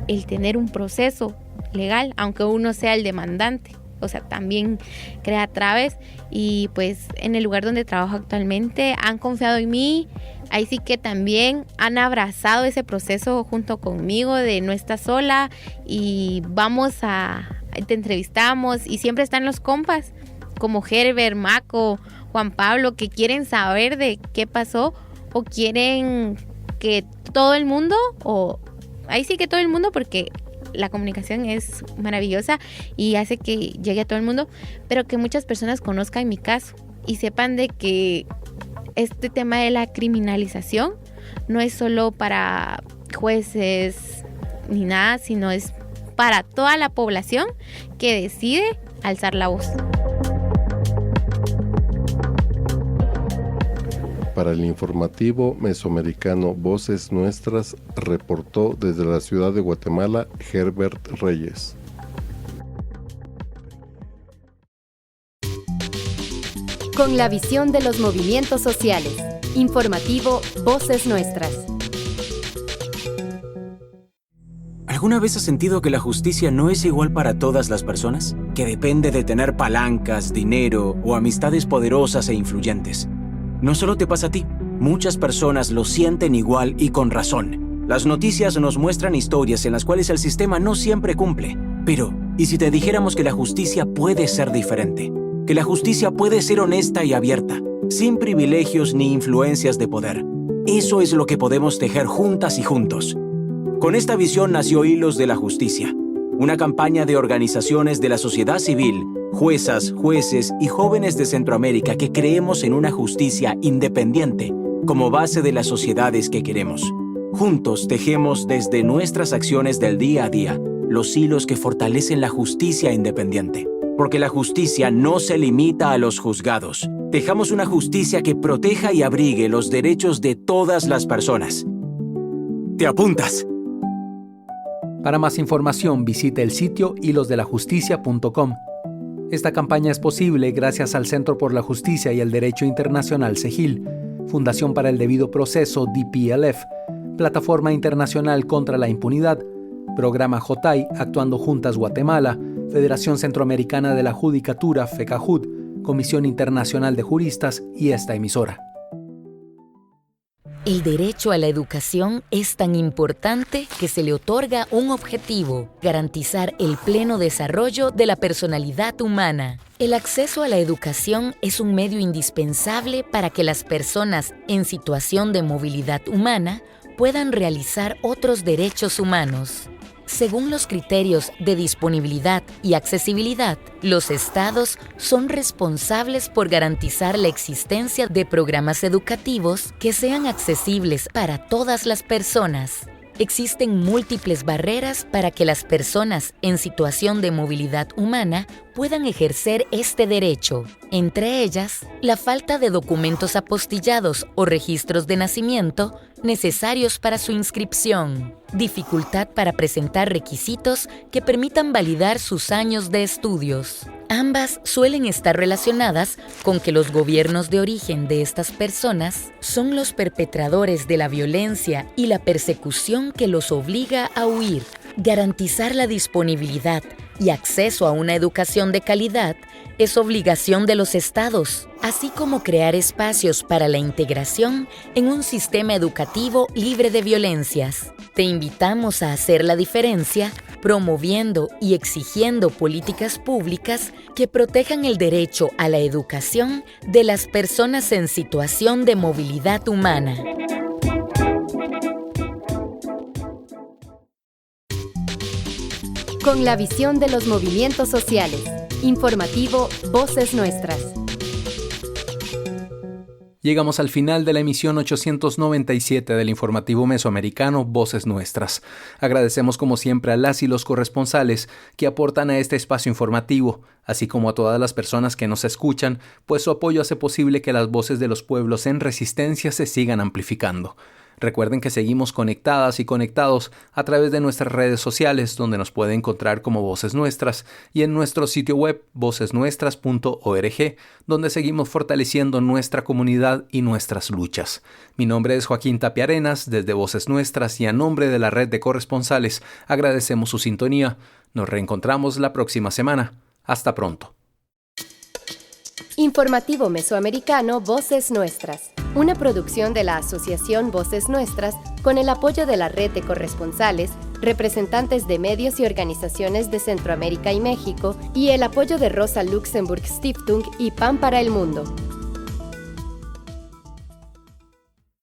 el tener un proceso legal, aunque uno sea el demandante, o sea, también crea trabas. Y pues en el lugar donde trabajo actualmente han confiado en mí. Ahí sí que también han abrazado ese proceso junto conmigo de no estás sola y te entrevistamos, y siempre están los compas como Gerber, Maco, Juan Pablo, que quieren saber de qué pasó o quieren que todo el mundo, ahí sí que todo el mundo, porque la comunicación es maravillosa y hace que llegue a todo el mundo, pero que muchas personas conozcan mi caso y sepan de que este tema de la criminalización no es solo para jueces ni nada, sino es para toda la población que decide alzar la voz. Para el informativo mesoamericano Voces Nuestras, reportó desde la ciudad de Guatemala Herbert Reyes. Con la visión de los movimientos sociales. Informativo Voces Nuestras. ¿Alguna vez has sentido que la justicia no es igual para todas las personas? Que depende de tener palancas, dinero o amistades poderosas e influyentes. No solo te pasa a ti, muchas personas lo sienten igual y con razón. Las noticias nos muestran historias en las cuales el sistema no siempre cumple. Pero, ¿y si te dijéramos que la justicia puede ser diferente? Que la justicia puede ser honesta y abierta, sin privilegios ni influencias de poder. Eso es lo que podemos tejer juntas y juntos. Con esta visión nació Hilos de la Justicia, una campaña de organizaciones de la sociedad civil, juezas, jueces y jóvenes de Centroamérica que creemos en una justicia independiente como base de las sociedades que queremos. Juntos tejemos desde nuestras acciones del día a día los hilos que fortalecen la justicia independiente. Porque la justicia no se limita a los juzgados. Tejamos una justicia que proteja y abrigue los derechos de todas las personas. ¿Te apuntas? Para más información, visite el sitio hilosdelajusticia.com. Esta campaña es posible gracias al Centro por la Justicia y el Derecho Internacional CEGIL, Fundación para el Debido Proceso DPLF, Plataforma Internacional contra la Impunidad, Programa JOTAI, Actuando Juntas Guatemala, Federación Centroamericana de la Judicatura, FECAJUD, Comisión Internacional de Juristas y esta emisora. El derecho a la educación es tan importante que se le otorga un objetivo: garantizar el pleno desarrollo de la personalidad humana. El acceso a la educación es un medio indispensable para que las personas en situación de movilidad humana puedan realizar otros derechos humanos. Según los criterios de disponibilidad y accesibilidad, los estados son responsables por garantizar la existencia de programas educativos que sean accesibles para todas las personas. Existen múltiples barreras para que las personas en situación de movilidad humana puedan ejercer este derecho. Entre ellas, la falta de documentos apostillados o registros de nacimiento necesarios para su inscripción, dificultad para presentar requisitos que permitan validar sus años de estudios. Ambas suelen estar relacionadas con que los gobiernos de origen de estas personas son los perpetradores de la violencia y la persecución que los obliga a huir. Garantizar la disponibilidad y acceso a una educación de calidad es obligación de los estados, así como crear espacios para la integración en un sistema educativo libre de violencias. Te invitamos a hacer la diferencia promoviendo y exigiendo políticas públicas que protejan el derecho a la educación de las personas en situación de movilidad humana. Con la visión de los movimientos sociales. Informativo Voces Nuestras. Llegamos al final de la emisión 897 del informativo mesoamericano Voces Nuestras. Agradecemos como siempre a las y los corresponsales que aportan a este espacio informativo, así como a todas las personas que nos escuchan, pues su apoyo hace posible que las voces de los pueblos en resistencia se sigan amplificando. Recuerden que seguimos conectadas y conectados a través de nuestras redes sociales, donde nos puede encontrar como Voces Nuestras, y en nuestro sitio web vocesnuestras.org, donde seguimos fortaleciendo nuestra comunidad y nuestras luchas. Mi nombre es Joaquín Tapia Arenas, desde Voces Nuestras, y a nombre de la red de corresponsales agradecemos su sintonía. Nos reencontramos la próxima semana. Hasta pronto. Informativo Mesoamericano Voces Nuestras, una producción de la Asociación Voces Nuestras con el apoyo de la red de corresponsales, representantes de medios y organizaciones de Centroamérica y México y el apoyo de Rosa Luxemburg Stiftung y Pan para el Mundo.